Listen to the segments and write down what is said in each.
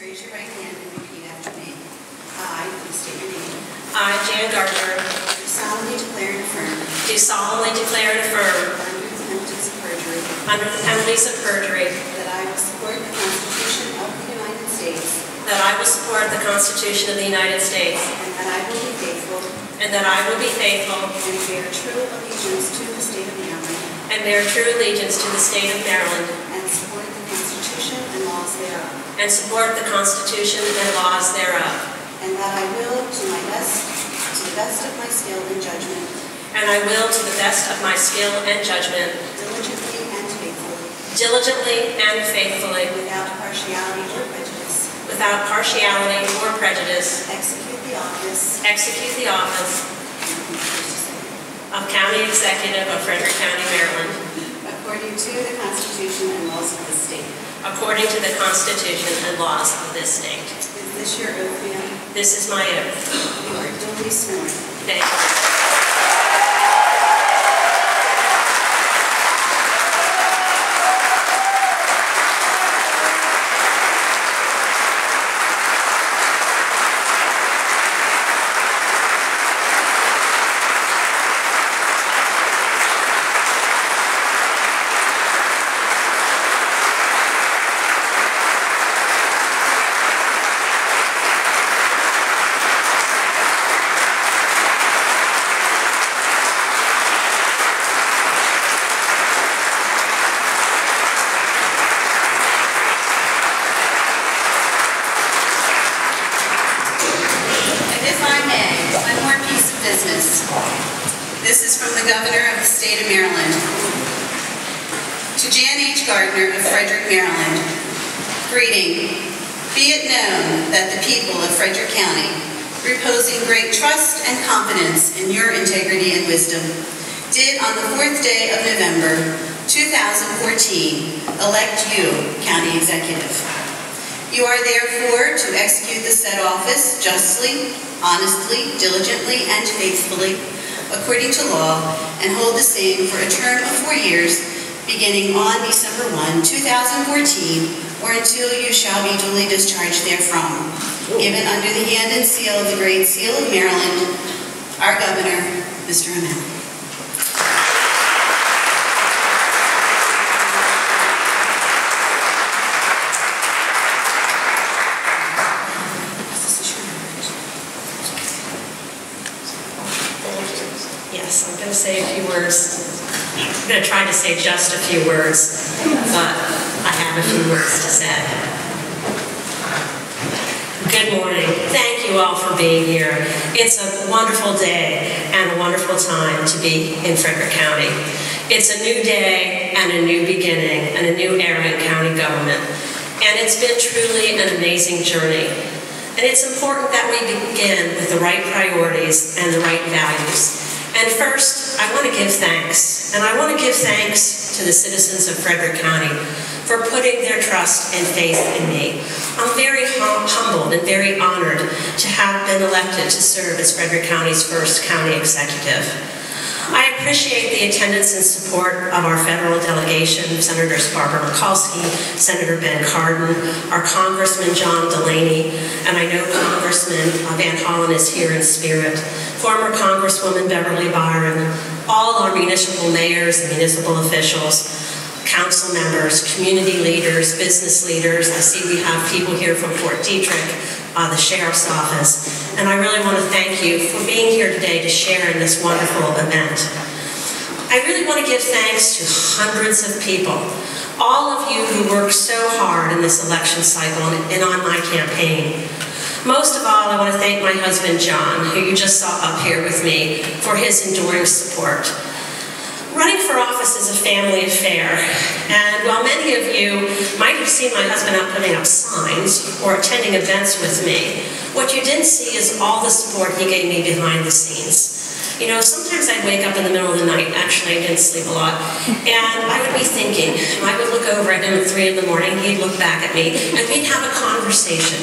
Raise your right hand and repeat after me. I, please state your name. I, Jan Gardner, Do solemnly declare and affirm. do solemnly declare and affirm, Under the penalties of perjury. under the penalties of perjury, That I will support the Constitution of the United States. that I will support the Constitution of the United States, And that I will be faithful. and that I will be faithful And bear true allegiance to the state of Maryland. and bear true allegiance to the state of Maryland, And support the Constitution and laws thereof. and support the Constitution and laws thereof. And that I will, to the best of my skill and judgment, And I will, to the best of my skill and judgment, diligently and diligently faithfully, and faithfully, without partiality or prejudice, without partiality or prejudice, execute the office of County Executive of Frederick County, Maryland, according to the Constitution and laws of the state. according to the Constitution and laws of this state. Is this your oath, ma'am? This is my oath. You are duly sworn. Thank you. This is from the Governor of the State of Maryland. To Jan H. Gardner of Frederick, Maryland. Greeting. Be it known that the people of Frederick County, reposing great trust and confidence in your integrity and wisdom, did on the 4th day of November 2014 elect you County Executive. You are therefore to execute the said office justly, honestly, diligently, and faithfully, according to law, and hold the same for a term of 4 years, beginning on December 1, 2014, or until you shall be duly discharged therefrom. Given under the hand and seal of the Great Seal of Maryland, our Governor, Mr. O'Malley. Yes, I'm going to say a few words. I'm going to try to say just a few words, but I have a few words to say. Good morning. Thank you all for being here. It's a wonderful day and a wonderful time to be in Frederick County. It's a new day and a new beginning and a new era in county government. And it's been truly an amazing journey. And it's important that we begin with the right priorities and the right values. And first, I want to give thanks. And I want to give thanks to the citizens of Frederick County for putting their trust and faith in me. I'm very humbled and very honored to have been elected to serve as Frederick County's first county executive. I appreciate the attendance and support of our federal delegation, Senators Barbara Mikulski, Senator Ben Cardin, our Congressman John Delaney, and I know Congressman Van Hollen is here in spirit, former Congresswoman Beverly Byron, all our municipal mayors and municipal officials, council members, community leaders, business leaders. I see we have people here from Fort Detrick, the Sheriff's Office, and I really want to thank you for being here today to share in this wonderful event. I really want to give thanks to hundreds of people, all of you who worked so hard in this election cycle and on my campaign. Most of all, I want to thank my husband, John, who you just saw up here with me, for his enduring support. Running for office is a family affair, and while many of you might have seen my husband out putting up signs or attending events with me, what you didn't see is all the support he gave me behind the scenes. You know, sometimes I'd wake up in the middle of the night, actually I didn't sleep a lot, and I would be thinking, I would look over at him at 3 in the morning, he'd look back at me, and we'd have a conversation.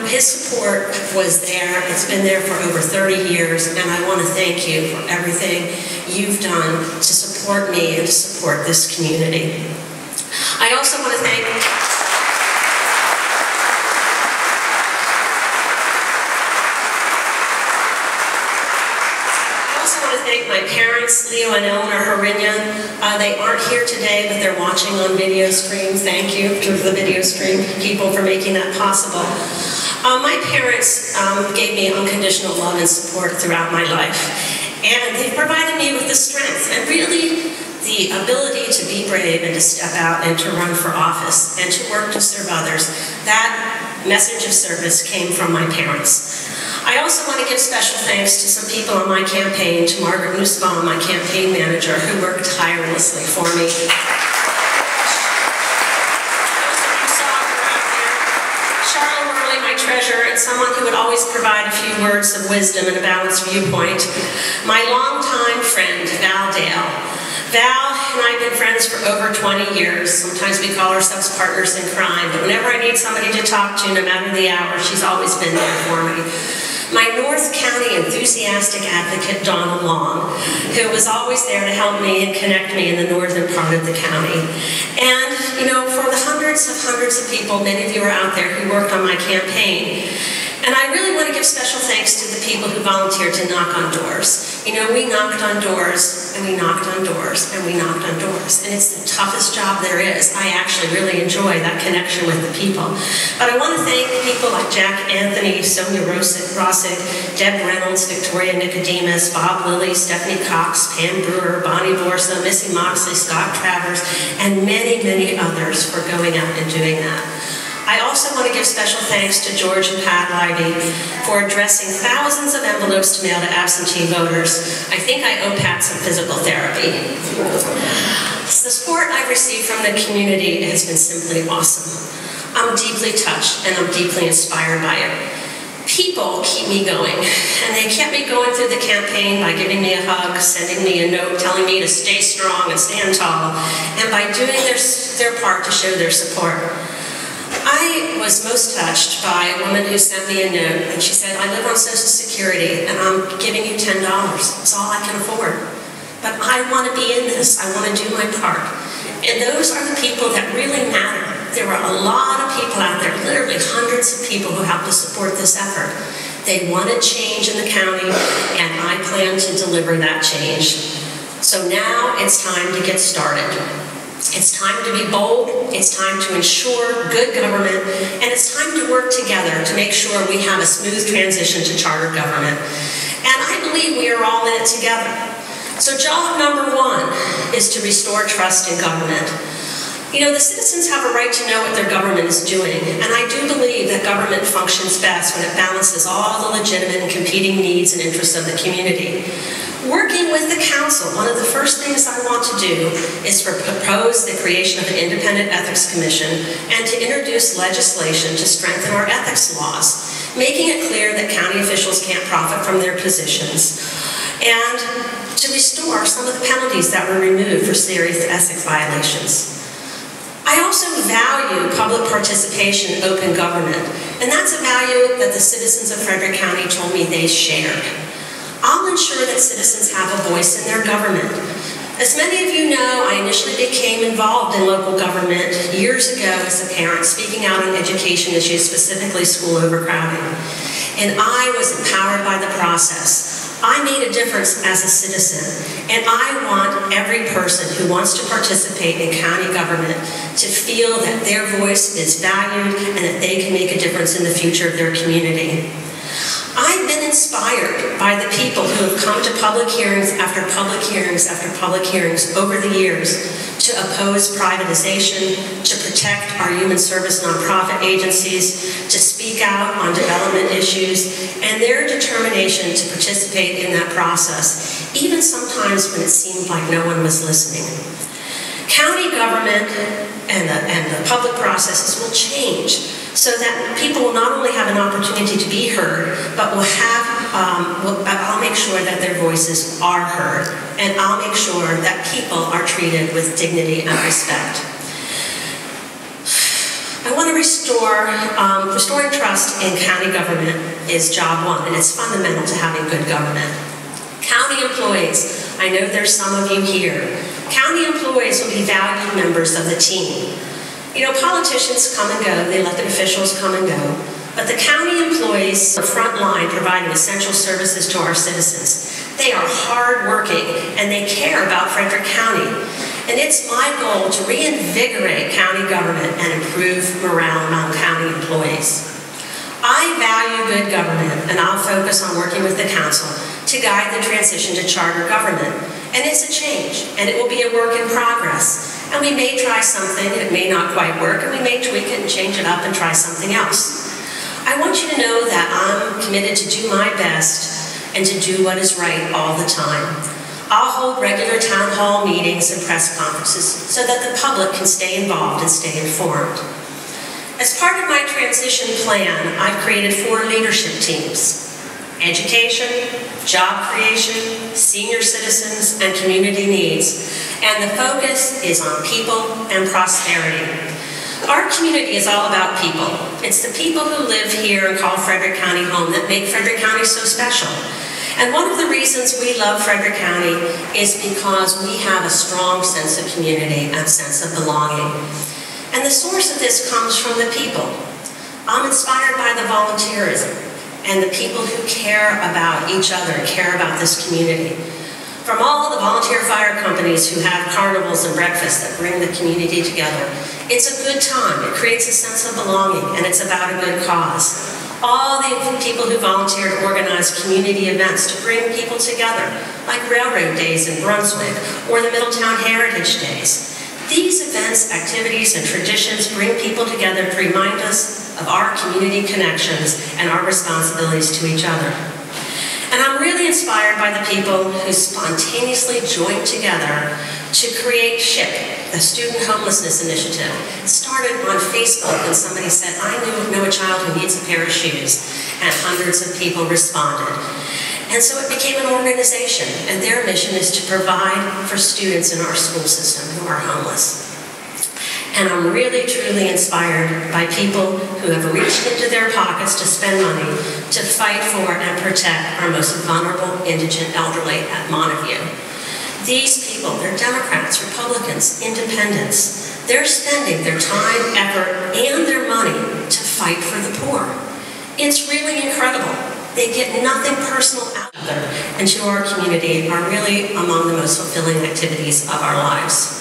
His support was there, it's been there for over 30 years, and I want to thank you for everything you've done to support me and to support this community. I also want to thank my parents, Leo and Eleanor Harinya. They aren't here today, but they're watching on video stream. Thank you to the video stream people for making that possible. My parents gave me unconditional love and support throughout my life, and they've provided me with the strength and really the ability to be brave and to step out and to run for office and to work to serve others. That message of service came from my parents. I also want to give special thanks to some people on my campaign, to Margaret Nussbaum, my campaign manager, who worked tirelessly for me. Treasurer and someone who would always provide a few words of wisdom and a balanced viewpoint. My longtime friend, Val Dale. Val and I have been friends for over 20 years. Sometimes we call ourselves partners in crime, but whenever I need somebody to talk to, no matter the hour, she's always been there for me. My North County enthusiastic advocate, Donna Long, who was always there to help me and connect me in the northern part of the county. And, you know, for the hundreds of people, many of you are out there who worked on my campaign. And I really want to give special thanks to the people who volunteered to knock on doors. You know, we knocked on doors, and we knocked on doors, and we knocked on doors. And it's the toughest job there is. I actually really enjoy that connection with the people. But I want to thank people like Jack Anthony, Sonia Rossick, Deb Reynolds, Victoria Nicodemus, Bob Lilly, Stephanie Cox, Pam Brewer, Bonnie Borsa, Missy Moxley, Scott Travers, and many, many others for going out and doing that. I also want to give special thanks to George and Pat Leiby for addressing thousands of envelopes to mail to absentee voters. I think I owe Pat some physical therapy. The support I've received from the community has been simply awesome. I'm deeply touched and I'm deeply inspired by it. People keep me going, and they kept me going through the campaign by giving me a hug, sending me a note, telling me to stay strong and stand tall, and by doing their part to show their support. I was most touched by a woman who sent me a note, and she said, I live on Social Security, and I'm giving you $10. It's all I can afford. But I want to be in this. I want to do my part. And those are the people that really matter. There were a lot of people out there, literally hundreds of people who helped to support this effort. They wanted change in the county, and I plan to deliver that change. So now it's time to get started. It's time to be bold, it's time to ensure good government, and it's time to work together to make sure we have a smooth transition to charter government. And I believe we are all in it together. So job number one is to restore trust in government. You know, the citizens have a right to know what their government is doing, and I do believe that government functions best when it balances all the legitimate and competing needs and interests of the community. Working with the council, one of the first things I want to do is to propose the creation of an independent ethics commission and to introduce legislation to strengthen our ethics laws, making it clear that county officials can't profit from their positions, and to restore some of the penalties that were removed for serious ethics violations. I also value public participation in open government, and that's a value that the citizens of Frederick County told me they shared. I'll ensure that citizens have a voice in their government. As many of you know, I initially became involved in local government years ago as a parent, speaking out on education issues, specifically school overcrowding. And I was empowered by the process. I made a difference as a citizen, and I want every person who wants to participate in county government to feel that their voice is valued and that they can make a difference in the future of their community. I've been inspired by the people who have come to public hearings after public hearings after public hearings over the years to oppose privatization, to protect our human service nonprofit agencies, to speak out on development issues, and their determination to participate in that process, even sometimes when it seemed like no one was listening. County government and the public processes will change so that people will not only have an opportunity to be heard, but will have, I'll make sure that their voices are heard, and I'll make sure that people are treated with dignity and respect. I want to restoring trust in county government is job one, and it's fundamental to having good government. County employees, I know there's some of you here. County employees will be valued members of the team. You know, politicians come and go, the elected officials come and go, but the county employees are front line providing essential services to our citizens. They are hardworking, and they care about Frederick County. And it's my goal to reinvigorate county government and improve morale among county employees. I value good government, and I'll focus on working with the council to guide the transition to charter government. And it's a change, and it will be a work in progress. And we may try something, it may not quite work, and we may tweak it and change it up and try something else. I want you to know that I'm committed to do my best and to do what is right all the time. I'll hold regular town hall meetings and press conferences so that the public can stay involved and stay informed. As part of my transition plan, I've created 4 leadership teams: education, job creation, senior citizens, and community needs. And the focus is on people and prosperity. Our community is all about people. It's the people who live here and call Frederick County home that make Frederick County so special. And one of the reasons we love Frederick County is because we have a strong sense of community and sense of belonging. And the source of this comes from the people. I'm inspired by the volunteerism and the people who care about each other, care about this community. From all the volunteer fire companies who have carnivals and breakfasts that bring the community together, it's a good time. It creates a sense of belonging, and it's about a good cause. All the people who volunteer to organize community events to bring people together, like Railroad Days in Brunswick or the Middletown Heritage Days. These events, activities, and traditions bring people together to remind us of our community connections and our responsibilities to each other. And I'm really inspired by the people who spontaneously joined together to create SHIP, the Student Homelessness Initiative. It started on Facebook when somebody said, I know a child who needs a pair of shoes, and hundreds of people responded. And so it became an organization, and their mission is to provide for students in our school system who are homeless. And I'm really, truly inspired by people who have reached into their pockets to spend money to fight for and protect our most vulnerable indigent elderly at Montague. These people, they're Democrats, Republicans, Independents. They're spending their time, effort, and their money to fight for the poor. It's really incredible. They get nothing personal out of them, and to our community are really among the most fulfilling activities of our lives.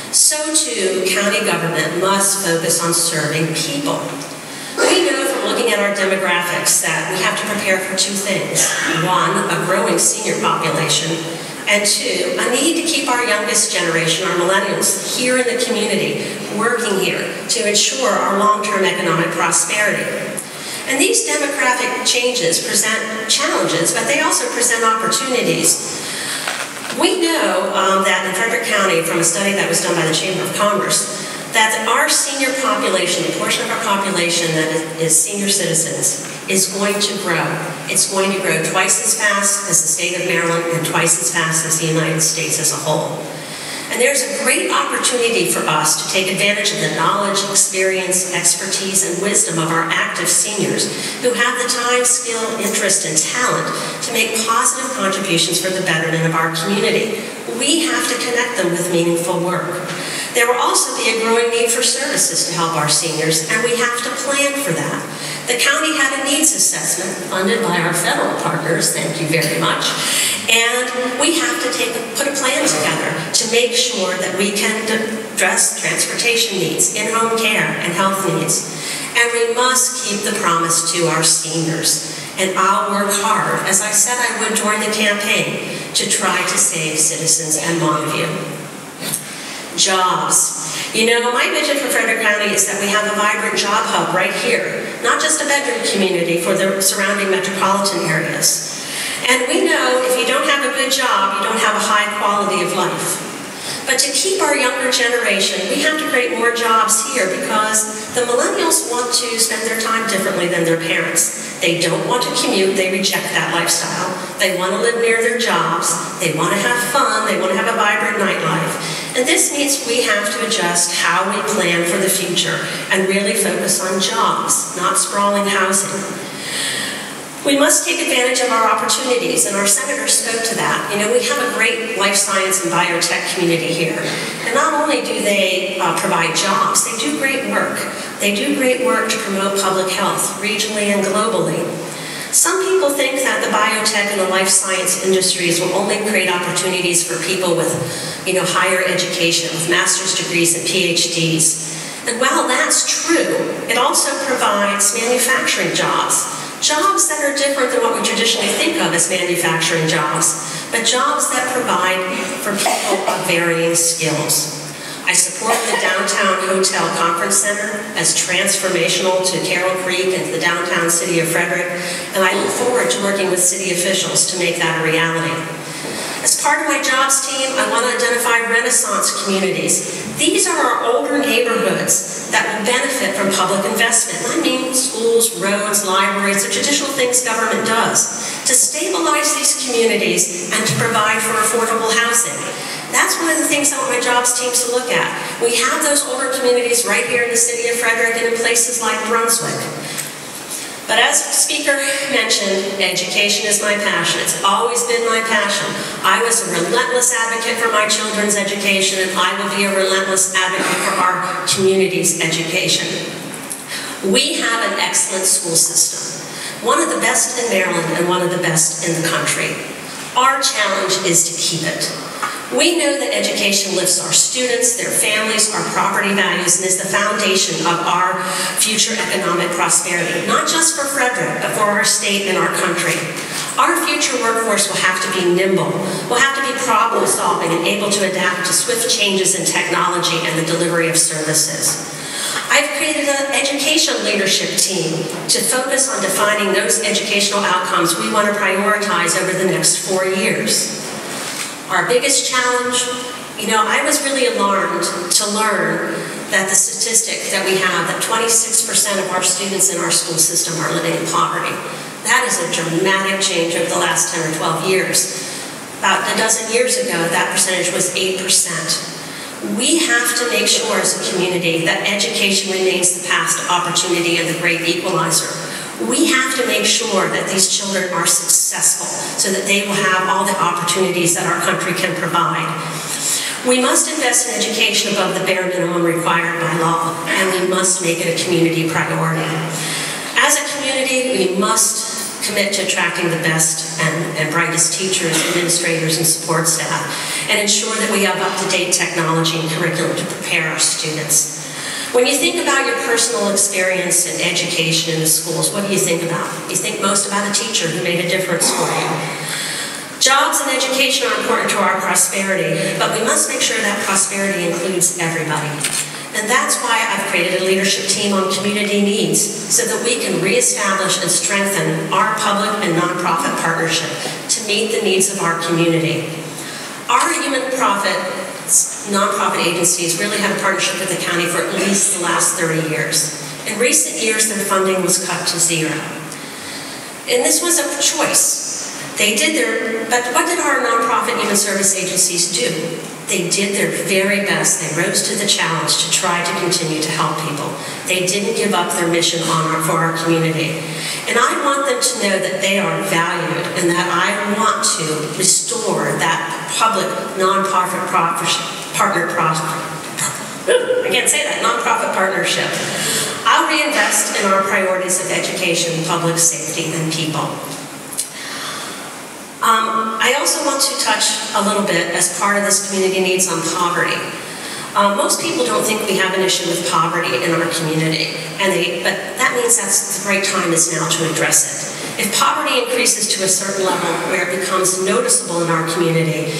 So too, county government must focus on serving people. We know from looking at our demographics that we have to prepare for 2 things. 1, a growing senior population, and 2, a need to keep our youngest generation, our millennials, here in the community, working here to ensure our long-term economic prosperity. And these demographic changes present challenges, but they also present opportunities. We know that in Frederick County, from a study that was done by the Chamber of Commerce, that our senior population, the portion of our population that is senior citizens, is going to grow. It's going to grow twice as fast as the state of Maryland and twice as fast as the United States as a whole. And there's a great opportunity for us to take advantage of the knowledge, experience, expertise, and wisdom of our active seniors who have the time, skill, interest, and talent to make positive contributions for the betterment of our community. We have to connect them with meaningful work. There will also be a growing need for services to help our seniors, and we have to plan for that. The county had a needs assessment funded by our federal partners, thank you very much, and we have to put a plan together to make sure that we can address transportation needs, in-home care, and health needs. And we must keep the promise to our seniors. And I'll work hard, as I said I would during the campaign, to try to save citizens and Montague. Jobs. You know, my vision for Frederick County is that we have a vibrant job hub right here, not just a bedroom community for the surrounding metropolitan areas. And we know if you don't have a good job, you don't have a high quality of life. But to keep our younger generation, we have to create more jobs here because the millennials want to spend their time differently than their parents. They don't want to commute, they reject that lifestyle. They want to live near their jobs, they want to have fun, they want to have a vibrant nightlife. And this means we have to adjust how we plan for the future and really focus on jobs, not sprawling housing. We must take advantage of our opportunities, and our senators spoke to that. You know, we have a great life science and biotech community here. And not only do they provide jobs, they do great work. They do great work to promote public health, regionally and globally. Some people think that the biotech and the life science industries will only create opportunities for people with, higher education, with master's degrees and PhDs. And while that's true, it also provides manufacturing jobs. Jobs that are different than what we traditionally think of as manufacturing jobs, but jobs that provide for people of varying skills. I support the Downtown Hotel Conference Center as transformational to Carroll Creek and to the downtown city of Frederick, and I look forward to working with city officials to make that a reality. As part of my jobs team, I want to identify Renaissance communities. These are our older neighborhoods that will benefit from public investment. I mean schools, roads, libraries, the traditional things government does to stabilize these communities and to provide for affordable housing. That's one of the things I want my jobs teams to look at. We have those older communities right here in the city of Frederick and in places like Brunswick. But as the speaker mentioned, education is my passion. It's always been my passion. I was a relentless advocate for my children's education, and I will be a relentless advocate for our community's education. We have an excellent school system, one of the best in Maryland and one of the best in the country. Our challenge is to keep it. We know that education lifts our students, their families, our property values, and is the foundation of our future economic prosperity, not just for Frederick, but for our state and our country. Our future workforce will have to be nimble, will have to be problem-solving and able to adapt to swift changes in technology and the delivery of services. I've created an education leadership team to focus on defining those educational outcomes we want to prioritize over the next 4 years. Our biggest challenge, I was really alarmed to learn that the statistic that we have, that 26% of our students in our school system are living in poverty. That is a dramatic change over the last 10 or 12 years. About a dozen years ago, that percentage was 8%. We have to make sure as a community that education remains the path to opportunity and the great equalizer. We have to make sure that these children are successful so that they will have all the opportunities that our country can provide. We must invest in education above the bare minimum required by law, and we must make it a community priority. As a community, we must commit to attracting the best and brightest teachers, administrators, and support staff, and ensure that we have up-to-date technology and curriculum to prepare our students. When you think about your personal experience in education in the schools, what do you think about? You think most about a teacher who made a difference for you. Jobs and education are important to our prosperity, but we must make sure that prosperity includes everybody. And that's why I've created a leadership team on community needs, so that we can reestablish and strengthen our public and nonprofit partnership to meet the needs of our community. Our nonprofit agencies really had a partnership with the county for at least the last 30 years. In recent years, their funding was cut to zero. And this was a choice. But what did our nonprofit human service agencies do? They did their very best. They rose to the challenge to try to continue to help people. They didn't give up their mission for our community. And I want them to know that they are valued and that I want to restore that public nonprofit nonprofit partnership. I'll reinvest in our priorities of education, public safety, and people. I also want to touch a little bit, as part of this community needs, on poverty. Most people don't think we have an issue with poverty in our community, but that means that's the right time is now to address it. If poverty increases to a certain level where it becomes noticeable in our community,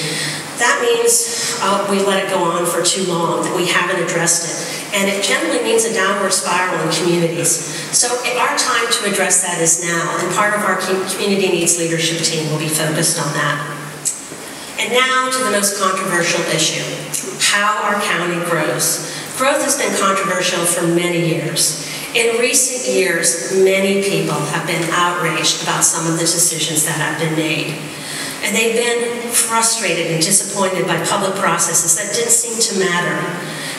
that means we let it go on for too long, that we haven't addressed it. And it generally means a downward spiral in communities. So our time to address that is now, and part of our community needs leadership team will be focused on that. And now to the most controversial issue, how our county grows. Growth has been controversial for many years. In recent years, many people have been outraged about some of the decisions that have been made. And they've been frustrated and disappointed by public processes that didn't seem to matter.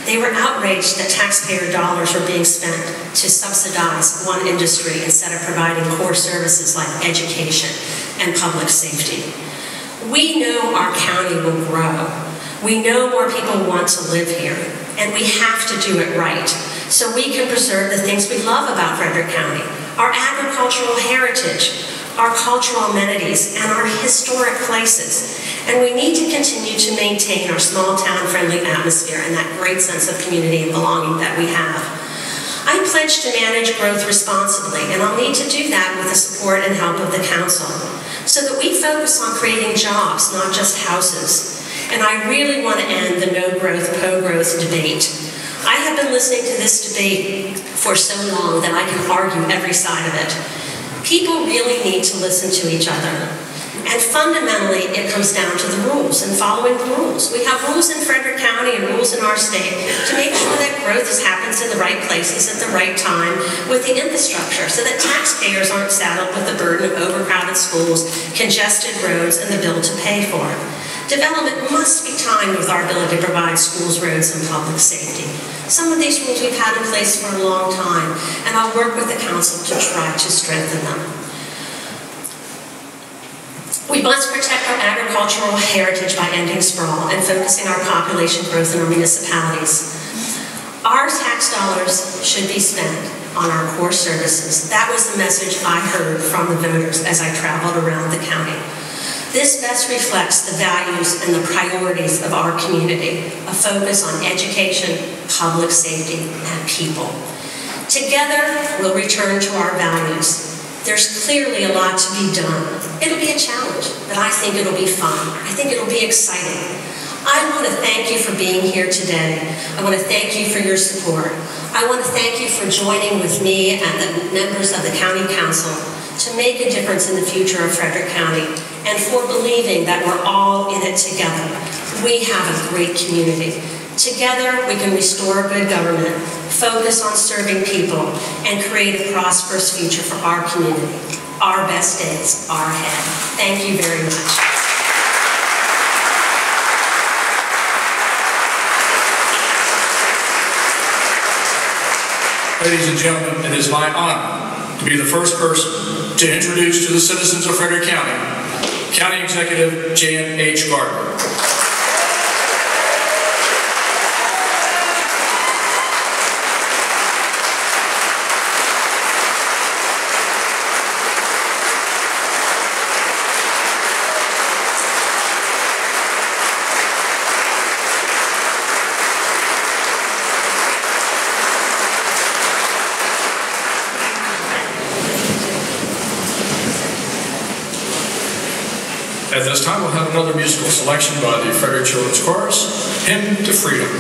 They were outraged that taxpayer dollars were being spent to subsidize one industry instead of providing core services like education and public safety. We know our county will grow. We know more people want to live here, and we have to do it right so we can preserve the things we love about Frederick County, our agricultural heritage, our cultural amenities, and our historic places. And we need to continue to maintain our small town friendly atmosphere and that great sense of community and belonging that we have. I pledge to manage growth responsibly, and I'll need to do that with the support and help of the council, so that we focus on creating jobs, not just houses. And I really want to end the no growth, po-growth debate. I have been listening to this debate for so long that I can argue every side of it. People really need to listen to each other. And fundamentally, it comes down to the rules and following the rules. We have rules in Frederick County and rules in our state to make sure that growth happens in the right places at the right time with the infrastructure, so that taxpayers aren't saddled with the burden of overcrowded schools, congested roads, and the bill to pay for it. Development must be timed with our ability to provide schools, roads, and public safety. Some of these rules we've had in place for a long time, and I'll work with the council to try to strengthen them. We must protect our agricultural heritage by ending sprawl and focusing our population growth in our municipalities. Our tax dollars should be spent on our core services. That was the message I heard from the voters as I traveled around the county. This best reflects the values and the priorities of our community, a focus on education, public safety, and people. Together, we'll return to our values. There's clearly a lot to be done. It'll be a challenge, but I think it'll be fun. I think it'll be exciting. I want to thank you for being here today. I want to thank you for your support. I want to thank you for joining with me and the members of the County Council to make a difference in the future of Frederick County, and for believing that we're all in it together. We have a great community. Together, we can restore good government, focus on serving people, and create a prosperous future for our community. Our best days are ahead. Thank you very much. Ladies and gentlemen, it is my honor to be the first person to introduce to the citizens of Frederick County, County Executive Jan H. Gardner. At this time, we'll have another musical selection by the Frederick Children's Chorus, Hymn to Freedom.